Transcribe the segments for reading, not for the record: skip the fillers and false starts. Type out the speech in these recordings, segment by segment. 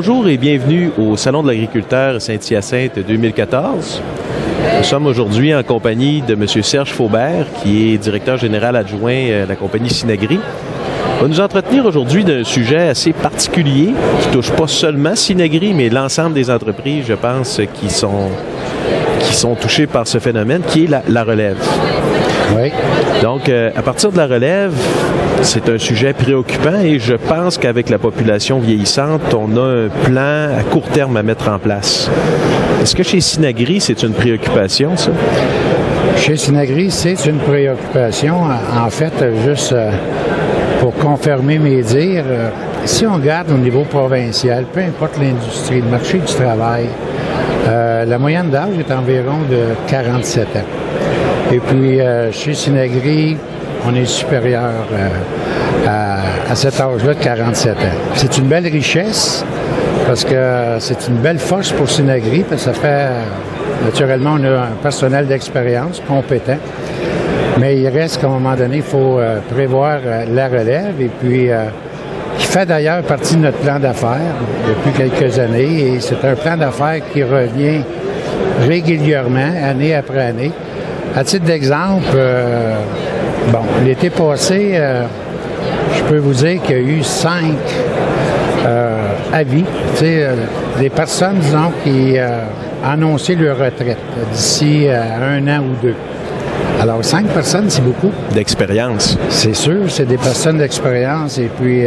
Bonjour et bienvenue au Salon de l'agriculteur Saint-Hyacinthe 2014. Nous sommes aujourd'hui en compagnie de M. Serge Faubert, qui est directeur général adjoint de la compagnie Synagri. On va nous entretenir aujourd'hui d'un sujet assez particulier qui ne touche pas seulement Synagri, mais l'ensemble des entreprises, je pense, qui sont touchées par ce phénomène, qui est la relève. Oui. Donc, à partir de la relève, c'est un sujet préoccupant et je pense qu'avec la population vieillissante, on a un plan à court terme à mettre en place. Est-ce que chez Synagri, c'est une préoccupation, ça? Chez Synagri, c'est une préoccupation. En fait, juste pour confirmer mes dires, si on regarde au niveau provincial, peu importe l'industrie, le marché du travail, la moyenne d'âge est environ de 47 ans. Et puis, chez Synagri, on est supérieur à cet âge-là de 47 ans. C'est une belle richesse parce que c'est une belle force pour Synagri parce que ça fait, naturellement, on a un personnel d'expérience compétent, mais il reste qu'à un moment donné, il faut prévoir la relève et puis qui fait d'ailleurs partie de notre plan d'affaires depuis quelques années et c'est un plan d'affaires qui revient régulièrement, année après année. À titre d'exemple, l'été passé, je peux vous dire qu'il y a eu 5 avis, des personnes, disons, qui annonçaient leur retraite d'ici 1 an ou 2. Alors, 5 personnes, c'est beaucoup. D'expérience. C'est sûr, c'est des personnes d'expérience. Et puis,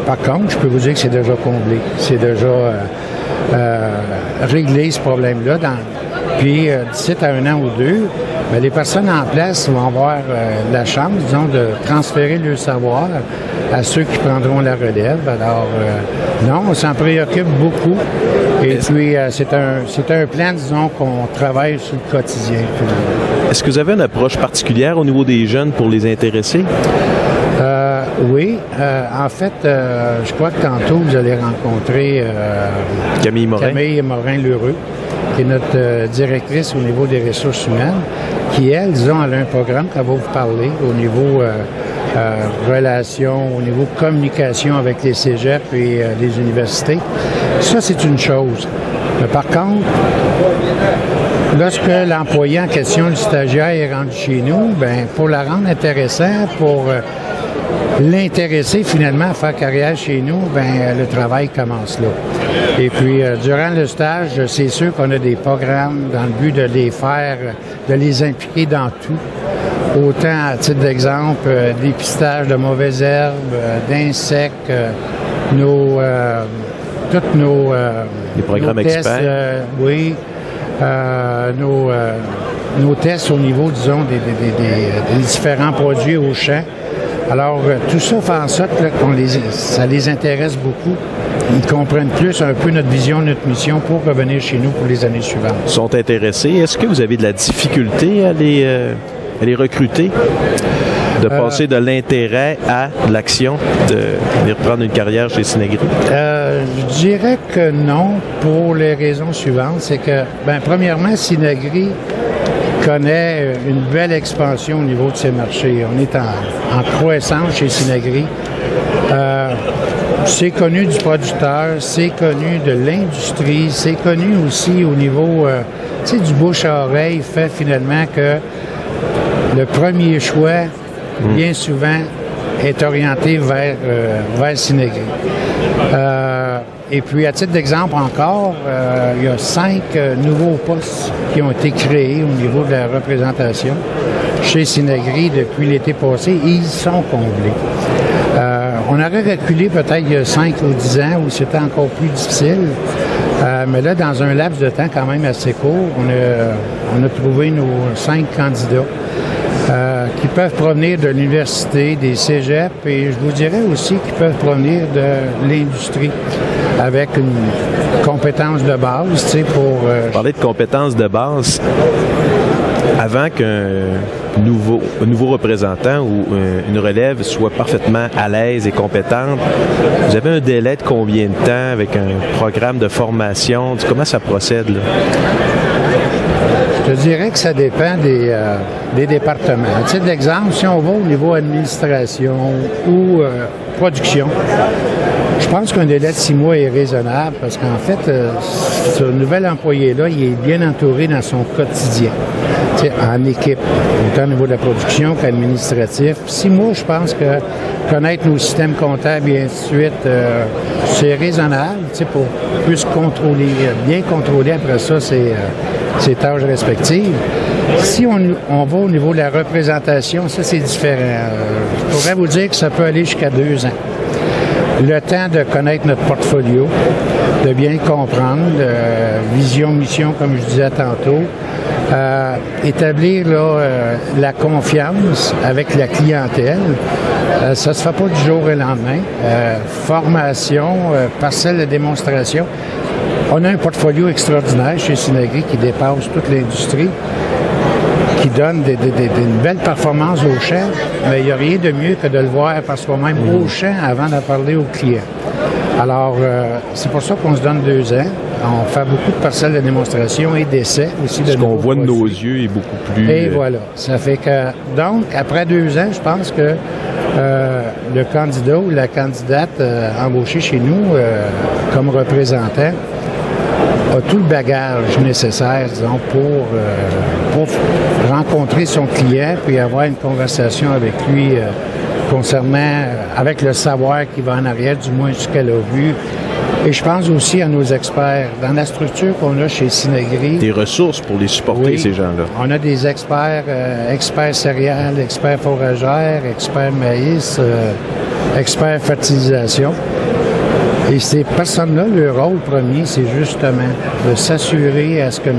par contre, je peux vous dire que c'est déjà comblé. C'est déjà réglé, ce problème-là. Puis, d'ici à 1 an ou 2, bien, les personnes en place vont avoir la chance, disons, de transférer leur savoir à ceux qui prendront la relève. Alors, non, on s'en préoccupe beaucoup. Et puis, c'est un plan, disons, qu'on travaille sur le quotidien. Est-ce que vous avez une approche particulière au niveau des jeunes pour les intéresser? Oui. En fait, je crois que tantôt, vous allez rencontrer Camille Morin-Lheureux, qui est notre directrice au niveau des ressources humaines, qui, elle, disons, elle a un programme qu'elle va vous parler au niveau relations, au niveau communication avec les cégeps et les universités. Ça, c'est une chose. Mais par contre, lorsque l'employé en question, le stagiaire, est rendu chez nous, bien, pour la rendre intéressant, pour l'intéresser finalement à faire carrière chez nous, bien, le travail commence là. Et puis, durant le stage, c'est sûr qu'on a des programmes dans le but de les faire, de les impliquer dans tout. Autant, à titre d'exemple, dépistage de mauvaises herbes, d'insectes, tous nos les programmes nos tests, experts. oui, nos tests au niveau, disons, des différents produits au champ. Alors, tout ça fait en sorte là, ça les intéresse beaucoup. Ils comprennent plus un peu notre vision, notre mission pour revenir chez nous pour les années suivantes. Ils sont intéressés. Est-ce que vous avez de la difficulté à les recruter? De passer de l'intérêt à l'action, de venir prendre une carrière chez Synagri? Je dirais que non, pour les raisons suivantes. C'est que, premièrement, Synagri connaît une belle expansion au niveau de ses marchés. On est en croissance chez Synagri. C'est connu du producteur, c'est connu de l'industrie, c'est connu aussi au niveau du bouche à oreille, fait finalement que le premier choix, bien souvent, est orienté vers Synagri. Et puis, à titre d'exemple encore, il y a 5 nouveaux postes qui ont été créés au niveau de la représentation chez Synagri depuis l'été passé et ils sont comblés. On aurait reculé peut-être il y a 5 ou 10 ans où c'était encore plus difficile. Mais là, dans un laps de temps quand même assez court, on a trouvé nos 5 candidats qui peuvent provenir de l'université, des cégeps et je vous dirais aussi qu'ils peuvent provenir de l'industrie avec une compétence de base, tu sais, pour... Parler de compétences de base, avant qu'un nouveau représentant ou une relève soit parfaitement à l'aise et compétente, vous avez un délai de combien de temps avec un programme de formation? Comment ça procède, là? Je dirais que ça dépend des départements. À titre d'exemple, si on va au niveau administration ou production, Je pense qu'un délai de 6 mois est raisonnable parce qu'en fait, ce nouvel employé-là, il est bien entouré dans son quotidien, en équipe, autant au niveau de la production qu'administratif. 6 mois, je pense que connaître nos systèmes comptables et ainsi de suite, c'est raisonnable pour plus contrôler, bien contrôler après ça ses tâches respectives. Si on va au niveau de la représentation, ça c'est différent. Je pourrais vous dire que ça peut aller jusqu'à 2 ans. Le temps de connaître notre portfolio, de bien le comprendre, vision, mission, comme je disais tantôt, établir la confiance avec la clientèle. Ça se fait pas du jour au lendemain. Formation, parcelle de démonstration. On a un portfolio extraordinaire chez Synagri qui dépasse toute l'industrie, qui donne des belles performances au champ, mais il n'y a rien de mieux que de le voir par soi-même au champ avant de parler aux clients. Alors, c'est pour ça qu'on se donne 2 ans. On fait beaucoup de parcelles de démonstration et d'essais aussi. Ce qu'on voit de nos yeux est beaucoup plus... Et voilà. Ça fait que, donc, après 2 ans, je pense que le candidat ou la candidate embauchée chez nous comme représentant a tout le bagage nécessaire, disons, pour rencontrer son client puis avoir une conversation avec lui concernant, avec le savoir qui va en arrière, du moins ce qu'elle a vu. Et je pense aussi à nos experts. Dans la structure qu'on a chez Synagri... Des ressources pour les supporter, oui, ces gens-là. On a des experts, experts céréales, experts fourragères, experts maïs, experts fertilisation. Et ces personnes-là, leur rôle premier, c'est justement de s'assurer à ce que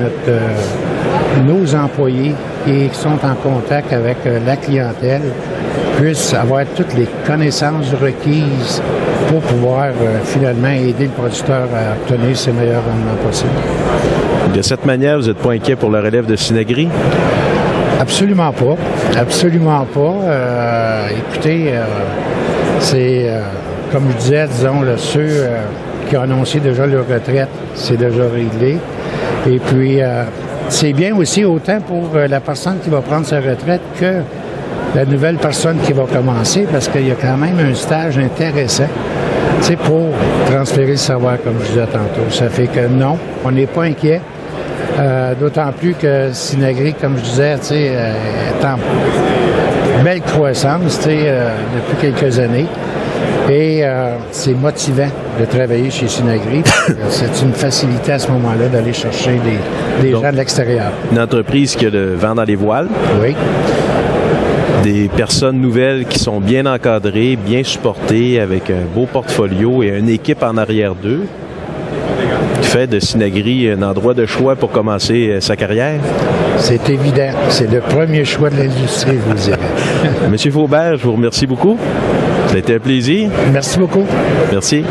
nos employés qui sont en contact avec la clientèle puissent avoir toutes les connaissances requises pour pouvoir finalement aider le producteur à obtenir ses meilleurs rendements possibles. De cette manière, vous n'êtes pas inquiet pour la relève de Synagri? Absolument pas. Absolument pas. Écoutez, c'est... comme je disais, disons, ceux qui ont annoncé déjà leur retraite, c'est déjà réglé. Et puis, c'est bien aussi autant pour la personne qui va prendre sa retraite que la nouvelle personne qui va commencer, parce qu'il y a quand même un stage intéressant, pour transférer le savoir, comme je disais tantôt. Ça fait que non, on n'est pas inquiet. D'autant plus que Synagri, comme je disais, est en belle croissance depuis quelques années. Et c'est motivant de travailler chez Synagri. C'est une facilité à ce moment-là d'aller chercher des gens de l'extérieur. Une entreprise qui a le vent dans les voiles. Oui. Des personnes nouvelles qui sont bien encadrées, bien supportées, avec un beau portfolio et une équipe en arrière d'eux, qui fait de Synagri un endroit de choix pour commencer sa carrière. C'est évident. C'est le premier choix de l'industrie, je vous dirais. Monsieur Faubert, je vous remercie beaucoup. Ça a été un plaisir. Merci beaucoup. Merci.